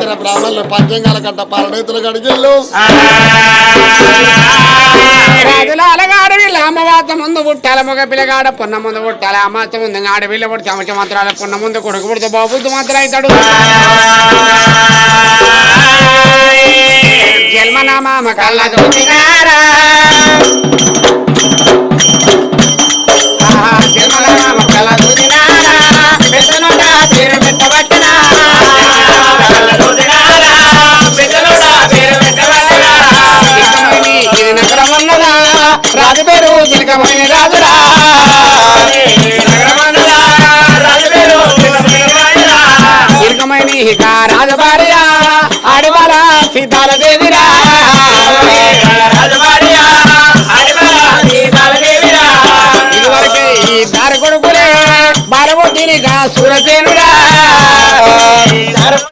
పేర బ్రాహ్మణులు పంచంగాల కట్ట పాలనేతులు గడిగిళ్ళు రాజుల అలగాడవిల్ల అమ్మవాత ముందు పుట్టాల మగ పిల్లగాడ పొన్న ముందు పుట్టాల అమాస ముందు ఆడవిల్ల పుట్టి చమచ మాత్రాల పొన్న ముందు కొడుకు పుడితే బాబుద్దు మాత్రం అవుతాడు జన్మనామామ కళ్ళ చూసినారా జన్మనామామ కళ్ళ చూసినారా పెద్దనోడా పేరు పెట్టబట్టినా రాజు పేరు చిలకమైన రాజురా చిలకమైన రాజభార్య ఆడివాల సీతాల దేవిరా ఇదివరకే ఈ దారి కొడుకులే బాలబొట్టినిగా సూరసేనురా